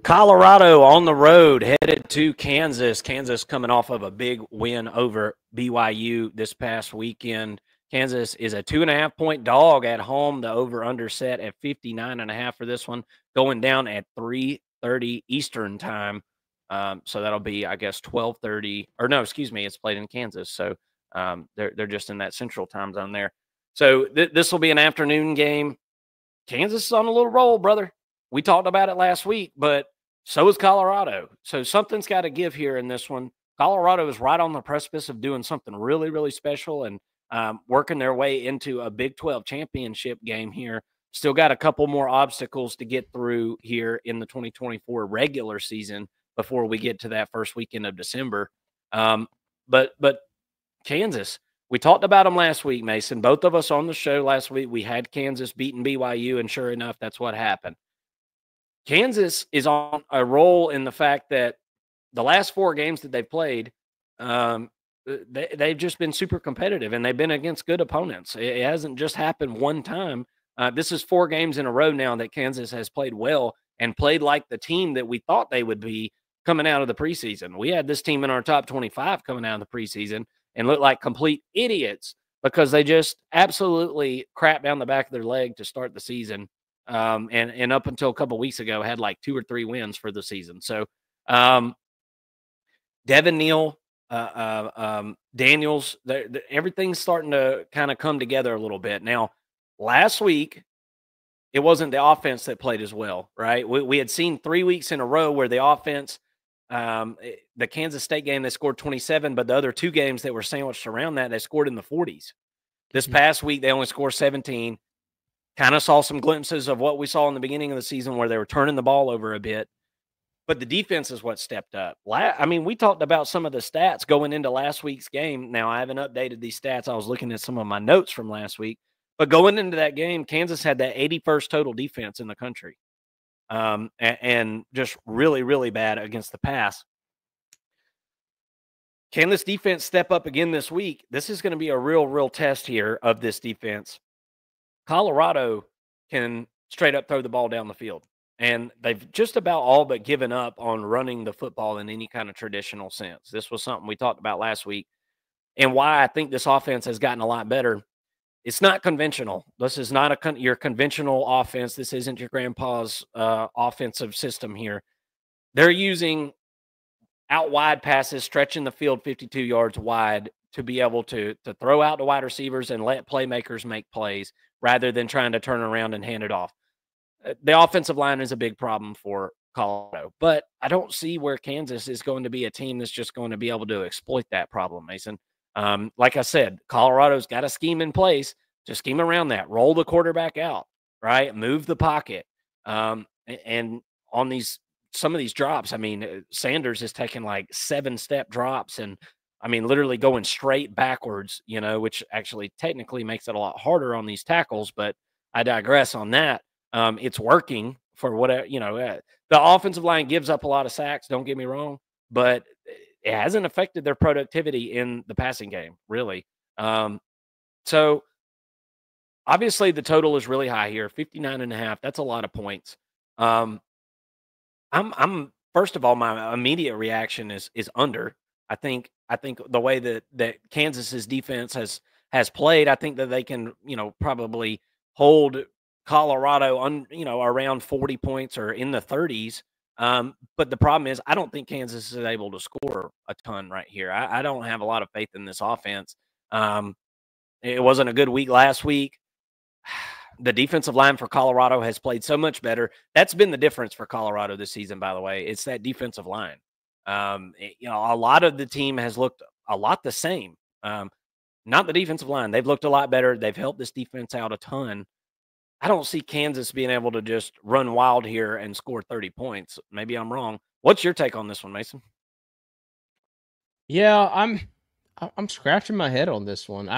Colorado on the road headed to Kansas. Kansas coming off of a big win over BYU this past weekend. Kansas is a 2.5-point dog at home. The over-under set at 59.5 for this one, going down at 3:30 Eastern time. So that'll be, I guess, 12:30. Or no, excuse me, it's played in Kansas. So they're just in that central time zone there. So this will be an afternoon game. Kansas is on a little roll, brother. We talked about it last week, but so is Colorado. So something's got to give here in this one. Colorado is right on the precipice of doing something really, really special and working their way into a Big 12 championship game here. Still got a couple more obstacles to get through here in the 2024 regular season before we get to that first weekend of December. But Kansas, we talked about them last week, Mason. Both of us on the show last week, we had Kansas beating BYU, and sure enough, that's what happened. Kansas is on a roll in the fact that the last 4 games that they've played, they've just been super competitive, and they've been against good opponents. It hasn't just happened one time. This is 4 games in a row now that Kansas has played well and played like the team that we thought they would be coming out of the preseason. We had this team in our top 25 coming out of the preseason and looked like complete idiots because they just absolutely crapped down the back of their leg to start the season. And up until a couple weeks ago had like 2 or 3 wins for the season. So Devin Neal, Daniels, everything's starting to kind of come together a little bit. Now, last week, it wasn't the offense that played as well, right? We had seen 3 weeks in a row where the offense, the Kansas State game, they scored 27, but the other 2 games that were sandwiched around that, they scored in the 40s. This past week, they only scored 17. Kind of saw some glimpses of what we saw in the beginning of the season where they were turning the ball over a bit. But the defense is what stepped up. I mean, we talked about some of the stats going into last week's game. Now, I haven't updated these stats. I was looking at some of my notes from last week. But going into that game, Kansas had that 81st total defense in the country. And just really, really bad against the pass. Can this defense step up again this week? This is going to be a real test here of this defense. Colorado can straight up throw the ball down the field, and they've just about all but given up on running the football in any kind of traditional sense. This was something we talked about last week, and why I think this offense has gotten a lot better. It's not conventional. This is not your conventional offense. This isn't your grandpa's offensive system here. They're using out wide passes, stretching the field 52 yards wide to be able to throw out to wide receivers and let playmakers make plays rather than trying to turn around and hand it off. The offensive line is a big problem for Colorado, but I don't see where Kansas is going to be a team that's just going to be able to exploit that problem, Mason. Like I said, Colorado's got a scheme in place to scheme around that, roll the quarterback out, right? Move the pocket. And on some of these drops, I mean, Sanders is taking like 7-step drops and I mean, literally going straight backwards, which actually technically makes it a lot harder on these tackles, but I digress on that. It's working for whatever, the offensive line gives up a lot of sacks, don't get me wrong, but it hasn't affected their productivity in the passing game, really. So obviously the total is really high here, 59.5. That's a lot of points. I'm first of all, my immediate reaction is under. I think the way that Kansas's defense has played, I think that they can, probably hold Colorado around 40 points or in the 30s. But the problem is I don't think Kansas is able to score a ton right here. I don't have a lot of faith in this offense. It wasn't a good week last week. The defensive line for Colorado has played so much better. That's been the difference for Colorado this season, by the way. It's that defensive line. A lot of the team has looked a lot the same. Not the defensive line. They've looked a lot better. They've helped this defense out a ton. I don't see Kansas being able to just run wild here and score 30 points. Maybe I'm wrong. What's your take on this one, Mason? Yeah, I'm scratching my head on this one.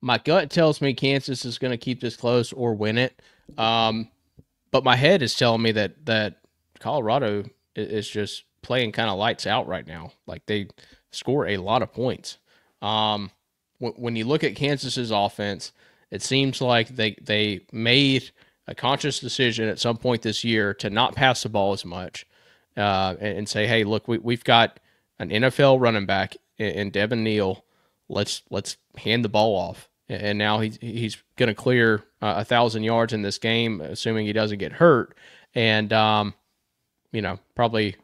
My gut tells me Kansas is going to keep this close or win it. But my head is telling me that Colorado is just playing kind of lights out right now. Like they score a lot of points. When you look at Kansas's offense, it seems like they made a conscious decision at some point this year to not pass the ball as much. and say, hey, look, we've got an NFL running back in Devin Neal. Let's hand the ball off. And now he's going to clear 1,000 yards in this game, assuming he doesn't get hurt, and probably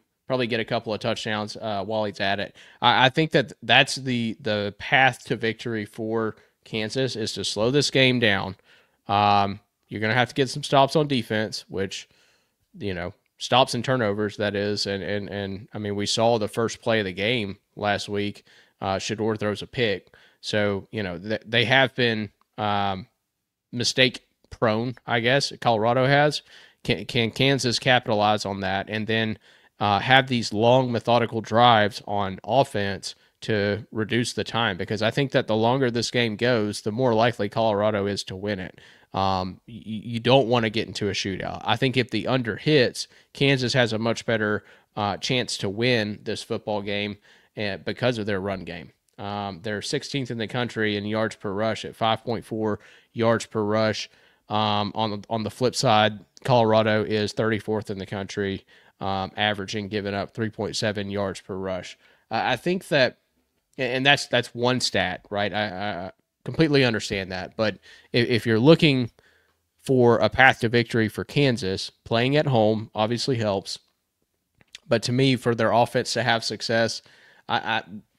get a couple of touchdowns while he's at it. I think that's the path to victory for Kansas, is to slow this game down. You're going to have to get some stops on defense, which stops and turnovers, that is, and I mean, we saw the first play of the game last week. Shedeur throws a pick. So, they have been mistake prone, I guess. Colorado has. Can Kansas capitalize on that and then have these long, methodical drives on offense to reduce the time? Because I think that the longer this game goes, the more likely Colorado is to win it. You don't want to get into a shootout. I think if the under hits, Kansas has a much better chance to win this football game because of their run game. They're 16th in the country in yards per rush at 5.4 yards per rush. On the flip side, Colorado is 34th in the country, averaging giving up 3.7 yards per rush. I think that, and that's one stat, right? I completely understand that. But if you're looking for a path to victory for Kansas, playing at home obviously helps. But to me, for their offense to have success,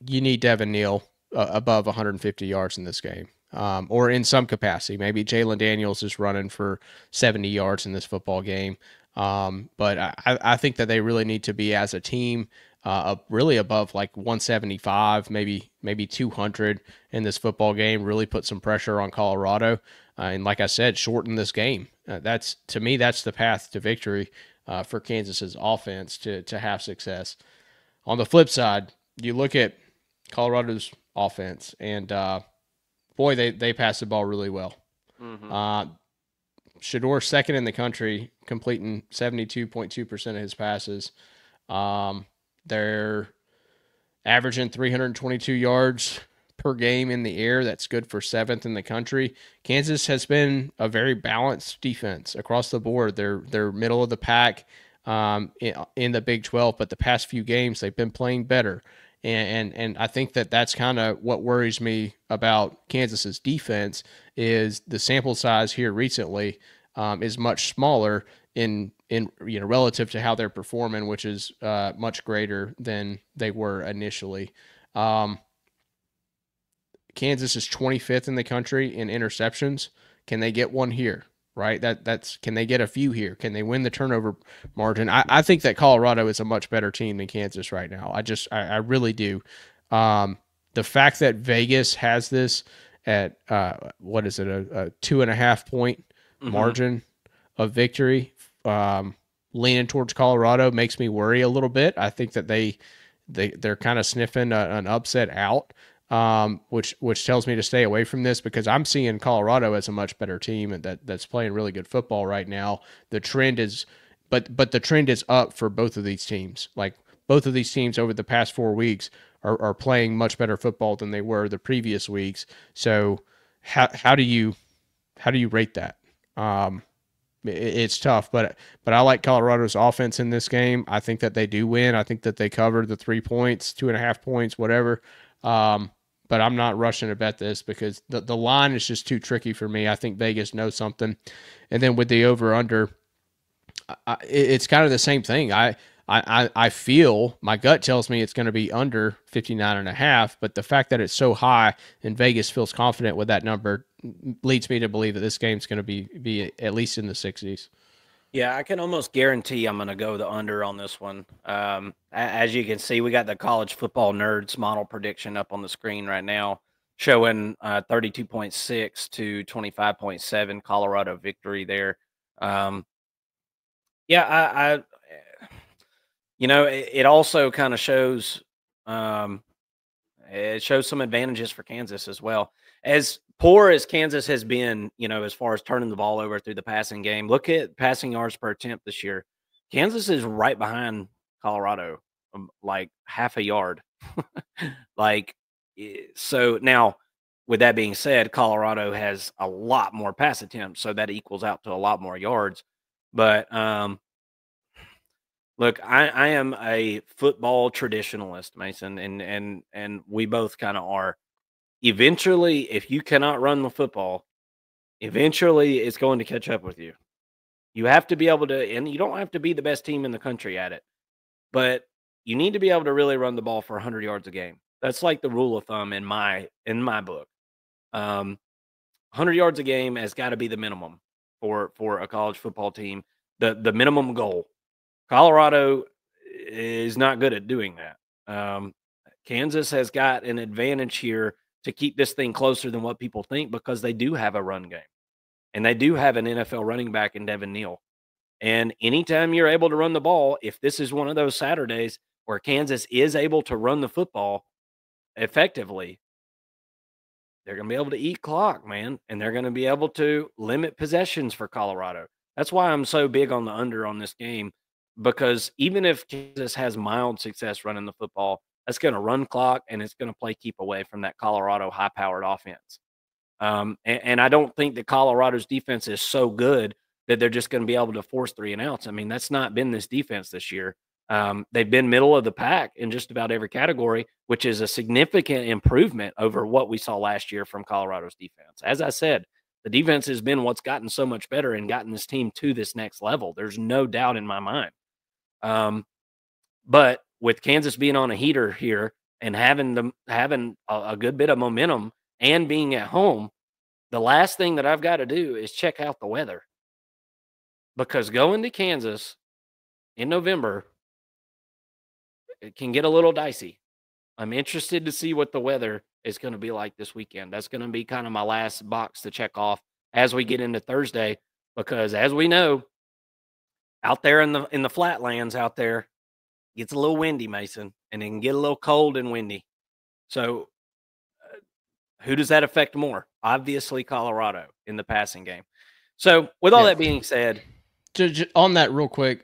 you need Devin Neal above 150 yards in this game, or in some capacity. Maybe Jalen Daniels is running for 70 yards in this football game. But I think that they really need to be, as a team, really above like 175, maybe 200 in this football game. Really put some pressure on Colorado, and like I said, shorten this game. To me, that's the path to victory for Kansas's offense to have success. On the flip side, you look at Colorado's offense, and boy, they pass the ball really well. Mm-hmm. Shedeur second in the country, completing 72.2% of his passes. They're averaging 322 yards per game in the air. That's good for 7th in the country. Kansas has been a very balanced defense across the board. They're middle of the pack in the Big 12, but the past few games they've been playing better. And I think that's kind of what worries me about Kansas's defense, is the sample size here recently is much smaller in relative to how they're performing, which is much greater than they were initially. Kansas is 25th in the country in interceptions. Can they get one here? Right? Can they get a few here? Can they win the turnover margin? I think that Colorado is a much better team than Kansas right now. I really do. The fact that Vegas has this at what is it, a 2.5 point margin of victory, leaning towards Colorado, makes me worry a little bit. I think that they're kind of sniffing an upset out. Which tells me to stay away from this, because I'm seeing Colorado as a much better team and that's playing really good football right now. The trend is, but the trend is up for both of these teams. Like, both of these teams over the past 4 weeks are playing much better football than they were the previous weeks. So how do you rate that? It's tough, but I like Colorado's offense in this game. I think that they do win. I think that they cover the 3 points, 2.5 points, whatever. But I'm not rushing to bet this because the line is just too tricky for me. I think Vegas knows something. And then with the over-under, it's kind of the same thing. I feel, my gut tells me it's going to be under 59.5, but the fact that it's so high and Vegas feels confident with that number leads me to believe that this game's going to be at least in the 60s. Yeah, I can almost guarantee I'm going to go the under on this one. As you can see, we got the college football nerds model prediction up on the screen right now, showing 32.6 to 25.7 Colorado victory there. Yeah, it also kind of shows it shows some advantages for Kansas as well. As poor as Kansas has been, as far as turning the ball over through the passing game, look at passing yards per attempt this year. Kansas is right behind Colorado, like half a yard. So now, with that being said, Colorado has a lot more pass attempts, so that equals out to a lot more yards. But Look, I am a football traditionalist, Mason, and we both kind of are. Eventually, if you cannot run the football, eventually it's going to catch up with you. You have to be able to, and you don't have to be the best team in the country at it, but you need to be able to really run the ball for 100 yards a game. That's like the rule of thumb in my book. 100 yards a game has got to be the minimum for a college football team. The minimum goal. Colorado is not good at doing that. Kansas has got an advantage here to keep this thing closer than what people think because they do have a run game and they do have an NFL running back in Devin Neal. And anytime you're able to run the ball, if this is one of those Saturdays where Kansas is able to run the football effectively, they're going to be able to eat clock, man, and they're going to be able to limit possessions for Colorado. That's why I'm so big on the under on this game, because even if Kansas has mild success running the football, that's going to run clock and it's going to play keep away from that Colorado high-powered offense. And I don't think that Colorado's defense is so good that they're just going to be able to force 3 and outs. I mean, that's not been this defense this year. They've been middle of the pack in just about every category, which is a significant improvement over what we saw last year from Colorado's defense. As I said, the defense has been what's gotten so much better and gotten this team to this next level. There's no doubt in my mind. But with Kansas being on a heater here and having a good bit of momentum and being at home, the last thing that I've got to do is check out the weather, because going to Kansas in November, it can get a little dicey. I'm interested to see what the weather is going to be like this weekend. That's going to be kind of my last box to check off as we get into Thursday, because as we know, out there in the flatlands out there, it gets a little windy, Mason, and it can get a little cold and windy. So who does that affect more? Obviously, Colorado in the passing game. So with all that being said, on that real quick,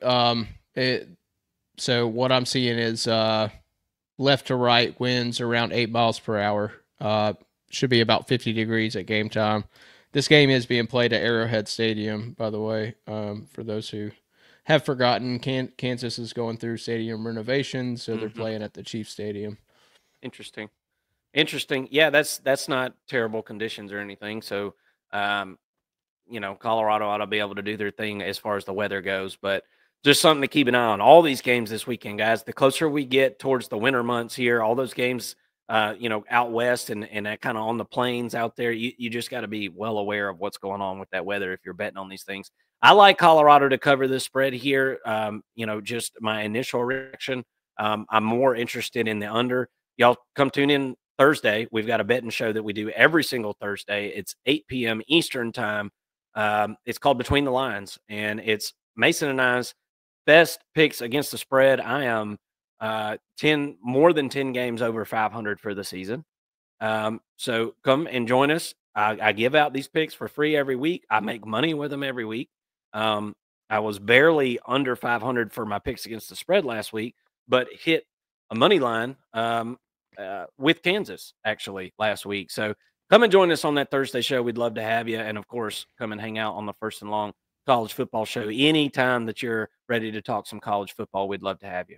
so what I'm seeing is left to right winds around 8 miles per hour. Should be about 50 degrees at game time. This game is being played at Arrowhead Stadium, by the way. For those who have forgotten, Kansas is going through stadium renovations, so they're playing at the Chiefs Stadium. Interesting. Yeah, that's not terrible conditions or anything. So, Colorado ought to be able to do their thing as far as the weather goes, but just something to keep an eye on. All these games this weekend, guys, the closer we get towards the winter months here, all those games, out west and that kind of on the plains out there, you just got to be well aware of what's going on with that weather if you're betting on these things. I like Colorado to cover this spread here. Just my initial reaction. I'm more interested in the under. Y'all come tune in Thursday. We've got a betting show that we do every single Thursday. It's 8 p.m. Eastern time. It's called Between the Lines, and it's Mason and I's best picks against the spread. I am more than 10 games over 500 for the season. So come and join us. I give out these picks for free every week. I make money with them every week. I was barely under 500 for my picks against the spread last week, but hit a money line with Kansas actually last week. So come and join us on that Thursday show. We'd love to have you. And of course, come and hang out on the First and Long College Football Show anytime that you're ready to talk some college football. We'd love to have you.